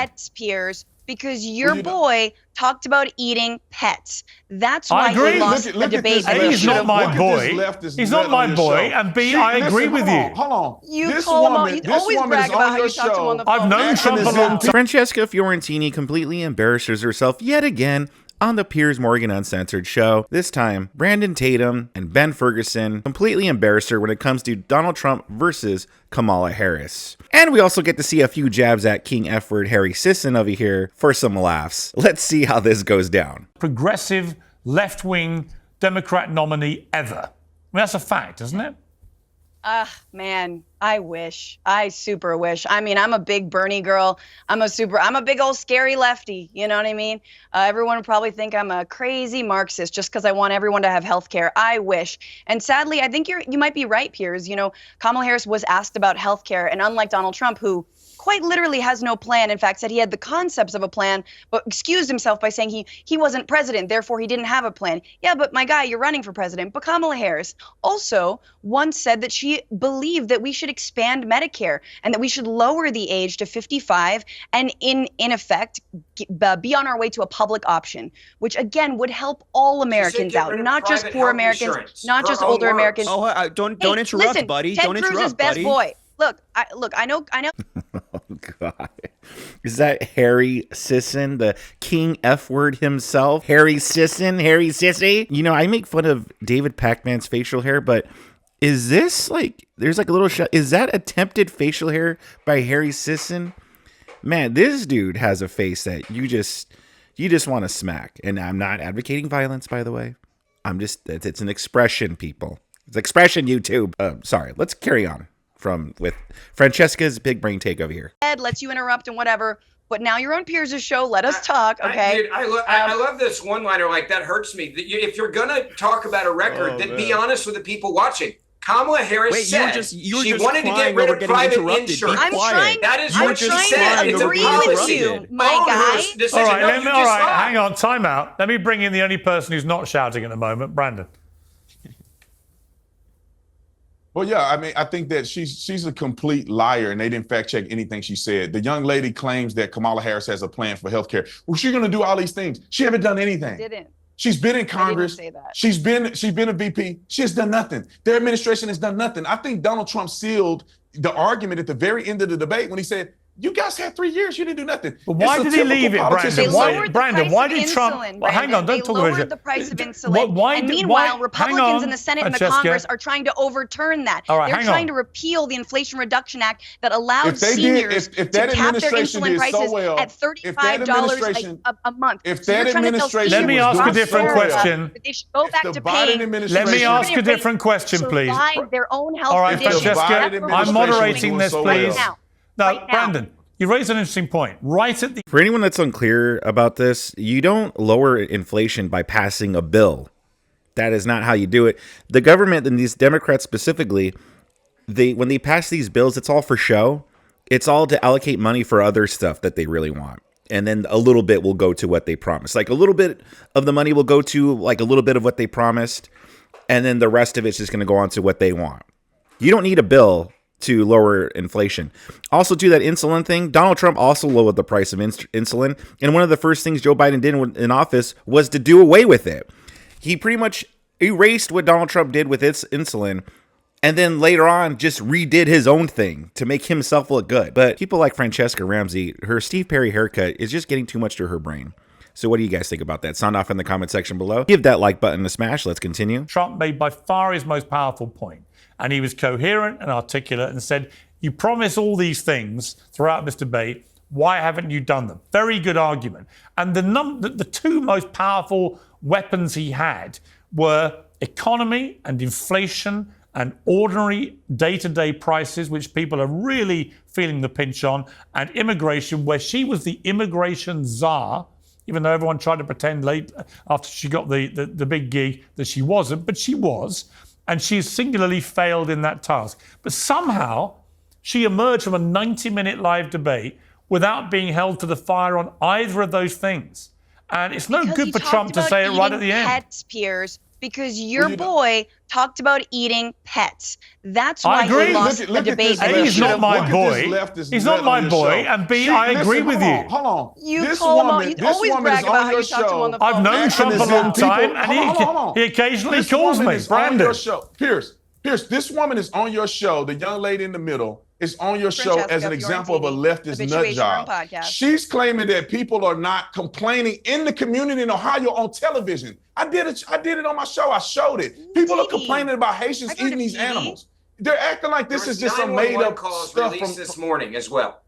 pets, Piers, because your boy talked about eating pets. That's why I agree. he lost the debate. A, he's not my boy. He's not my boy. And B, I agree with you. Hold on. You call him out. You always brag about how you talk to him on the phone. I've known Trump a long time. Francesca Fiorentini completely embarrasses herself yet again on the Piers Morgan Uncensored show. This time, Brandon Tatum and Ben Ferguson completely embarrassed her when it comes to Donald Trump versus Kamala Harris. And we also get to see a few jabs at King F-word Harry Sisson over here for some laughs. Let's see how this goes down. Progressive, left-wing Democrat nominee ever. I mean, that's a fact, isn't it? Man, I wish. I super wish. I mean, I'm a big Bernie girl. I'm a big old scary lefty. You know what I mean? Everyone would probably think I'm a crazy Marxist just because I want everyone to have health care. I wish. And sadly, I think you might be right, Piers. You know, Kamala Harris was asked about health care, and unlike Donald Trump, who quite literally has no plan, in fact said he had the concepts of a plan, but excused himself by saying he wasn't president, therefore he didn't have a plan. Yeah, but my guy, you're running for president. But Kamala Harris also once said that she believed that we should expand Medicare and that we should lower the age to 55 and in effect be on our way to a public option, which again would help all Americans out, not just poor Americans, not just older Americans. Oh, don't interrupt, listen, buddy. Ted Don't Cruz's interrupt, best buddy. boy. Look, I know. Oh, God. Is that Harry Sisson, the King F-word himself? Harry Sisson, Harry Sissy? You know, I make fun of David Pacman's facial hair, but is this like, there's like a little shot. Is that attempted facial hair by Harry Sisson? Man, this dude has a face that you just want to smack. And I'm not advocating violence, by the way. It's an expression, people. It's expression, YouTube. Sorry, let's carry on. With Francesca's big brain take over here. Ed lets you interrupt and whatever, but now you're on Piers' show. Let us talk, okay? I love this one-liner. Like, that hurts me. If you're gonna talk about a record, then be honest with the people watching. Kamala Harris said she wanted to get rid of private insurance. I'm trying to agree with you, my guy. All right, hang on, time out. Let me bring in the only person who's not shouting at the moment, Brandon. Well, yeah, I mean, I think that she's a complete liar, and they didn't fact check anything she said. The young lady claims that Kamala Harris has a plan for healthcare. Well, she's going to do all these things. She haven't done anything. Didn't. She's been in Congress. Say that. She's been a VP. She has done nothing. Their administration has done nothing. I think Donald Trump sealed the argument at the very end of the debate when he said, "You guys had 3 years. You didn't do nothing." But why did he leave it, Brandon? Why did Trump? Well, hang on, don't talk about it. They lowered the price of insulin. And meanwhile, Republicans in the Senate and the Congress are trying to overturn that. All right, They're trying to repeal the Inflation Reduction Act that allowed seniors to cap their insulin prices at $35 a month. Let me ask a different question. They should go back to paying. Let me ask a different question, please. Their own health. All right, Francesca, I'm moderating this, please. Now, Brandon, you raised an interesting point. For anyone that's unclear about this, you don't lower inflation by passing a bill. That is not how you do it. The government, and these Democrats specifically, when they pass these bills, it's all for show. It's all to allocate money for other stuff that they really want. And then a little bit will go to what they promised. Like a little bit of the money will go to like a little bit of what they promised. And then the rest of it's just going to go on to what they want. You don't need a bill to lower inflation. Also, to that insulin thing, Donald Trump also lowered the price of insulin. And one of the first things Joe Biden did in office was to do away with it. He pretty much erased what Donald Trump did with its insulin. And then later on, just redid his own thing to make himself look good. But people like Francesca Ramsey, her Steve Perry haircut is just getting too much to her brain. So what do you guys think about that? Sound off in the comment section below. Give that like button a smash. Let's continue. Trump made by far his most powerful point. And he was coherent and articulate and said, you promise all these things throughout this debate. Why haven't you done them? Very good argument. And the two most powerful weapons he had were economy and inflation and ordinary day-to-day prices, which people are really feeling the pinch on, and immigration, where she was the immigration czar, even though everyone tried to pretend late after she got the big gig that she wasn't, but she was. And she's singularly failed in that task. But somehow she emerged from a 90-minute live debate without being held to the fire on either of those things. And it's no good for Trump to say it right at the end. Pets, Piers, because your boy talked about eating pets. That's why I agree. he lost the debate. A, he's not my boy. He's not my boy. And B, I agree with you. Hold on. You call him out. You always brag about how you talk to him on the phone. I've known Trump a long time, and he occasionally calls me. Brandon. Pierce, this woman is on your show. The young lady in the middle is on your show as an example of a leftist nut job. She's claiming that people are not complaining in the community in Ohio on television. I did it on my show. I showed it. People are complaining about Haitians eating these animals. They're acting like this is just some made-up stuff from this morning as well.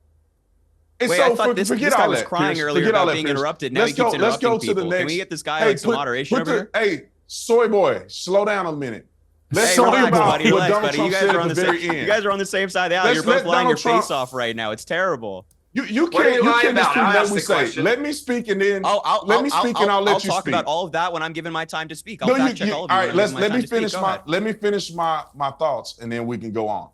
And Wait, so I thought this guy was crying earlier about being interrupted. Now he keeps interrupting people. Can we get this guy like some moderation over here? Hey, soy boy, slow down a minute. Let's talk about buddy. Relax, buddy. You guys are on the same side of the aisle. You're both lying your face off right now. It's terrible. You can't dispute what we say. Let me speak and then I'll let you speak. I'll talk about all of that when I'm given my time to speak. I'll fact check all of you. All right, let me finish my thoughts and then we can go on.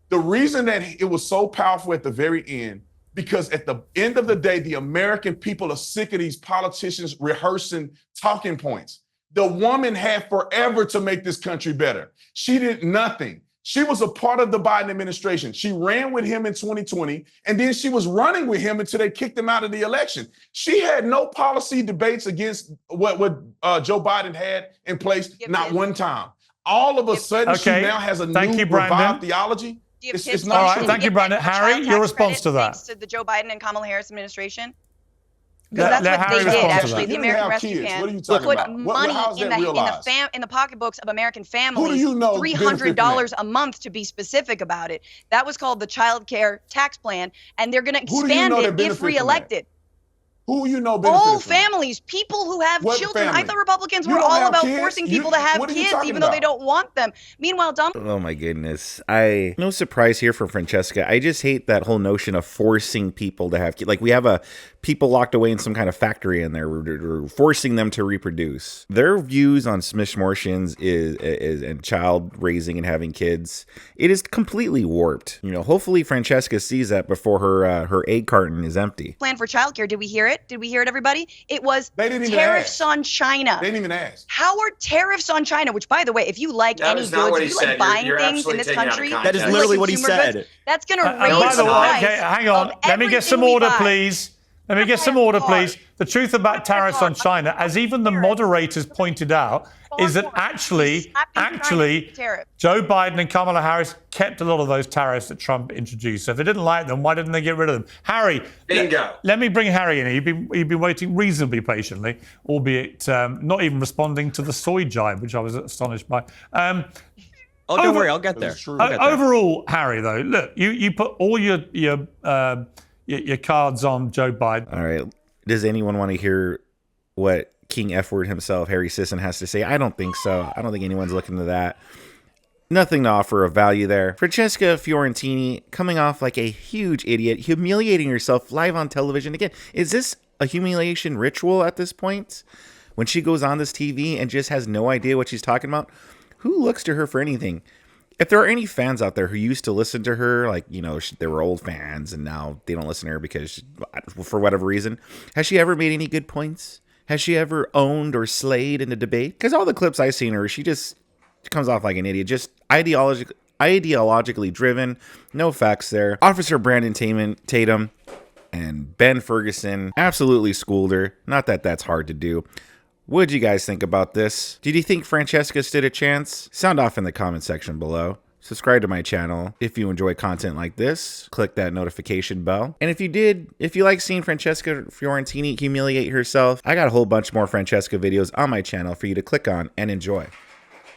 The reason that it was so powerful at the very end, because at the end of the day, the American people are sick of these politicians rehearsing talking points. The woman had forever to make this country better. She did nothing. She was a part of the Biden administration. She ran with him in 2020, and then she was running with him until they kicked him out of the election. She had no policy debates against what Joe Biden had in place, not one time. All of a sudden, she now has a new revived theology. It's not all right, thank you, Brandon. Harry, your response to that. Thanks to the Joe Biden and Kamala Harris administration. Because that's what they did, actually. The American Rescue Plan put money in the pocketbooks of American families, $300 a month to be specific about it. That was called the Childcare tax plan, and they're going to expand it if reelected. Who you know benefits all families, people who have children. Family? I thought Republicans were all about forcing people to have kids, even though they don't want them. Meanwhile, oh my goodness. No surprise here for Francesca. I just hate that whole notion of forcing people to have kids. Like we have people locked away in some kind of factory in there. We're forcing them to reproduce. Their views on smishmortions is and child raising and having kids, it is completely warped. You know, hopefully Francesca sees that before her egg carton is empty. Plan for childcare. Did we hear it? Did we hear it, everybody? It was tariffs on China. They didn't even ask. How are tariffs on China? Which, by the way, if you like any goods, if you like buying things in this country, that is literally what he said. Goods, that's going to raise the price. Okay, hang on. Let me get some order, please. Let me get some order, please. The truth about tariffs on China, as even the moderators pointed out, is that actually, Joe Biden and Kamala Harris kept a lot of those tariffs that Trump introduced. So if they didn't like them, why didn't they get rid of them? Harry, let me bring Harry in. You've been waiting reasonably patiently, albeit not even responding to the soy jibe, which I was astonished by. Don't worry, I'll get there. Overall, Harry, though, look, you put all your cards on Joe Biden. All right. Does anyone want to hear what King F-word himself, Harry Sisson, has to say? I don't think so. I don't think anyone's looking to that. Nothing to offer of value there. Francesca Fiorentini coming off like a huge idiot, humiliating herself live on television. Again, is this a humiliation ritual at this point? When she goes on this TV and just has no idea what she's talking about? Who looks to her for anything? If there are any fans out there who used to listen to her, like, you know, they were old fans and now they don't listen to her because, for whatever reason, has she ever made any good points? Has she ever owned or slayed in a debate? Because all the clips I've seen her, she just comes off like an idiot, just ideologically driven, no facts there. Officer Brandon Tatum and Ben Ferguson absolutely schooled her. Not that that's hard to do. What did you guys think about this? Did you think Francesca stood a chance? Sound off in the comment section below. Subscribe to my channel if you enjoy content like this. Click that notification bell. And if you like seeing Francesca Fiorentini humiliate herself, I got a whole bunch more Francesca videos on my channel for you to click on and enjoy.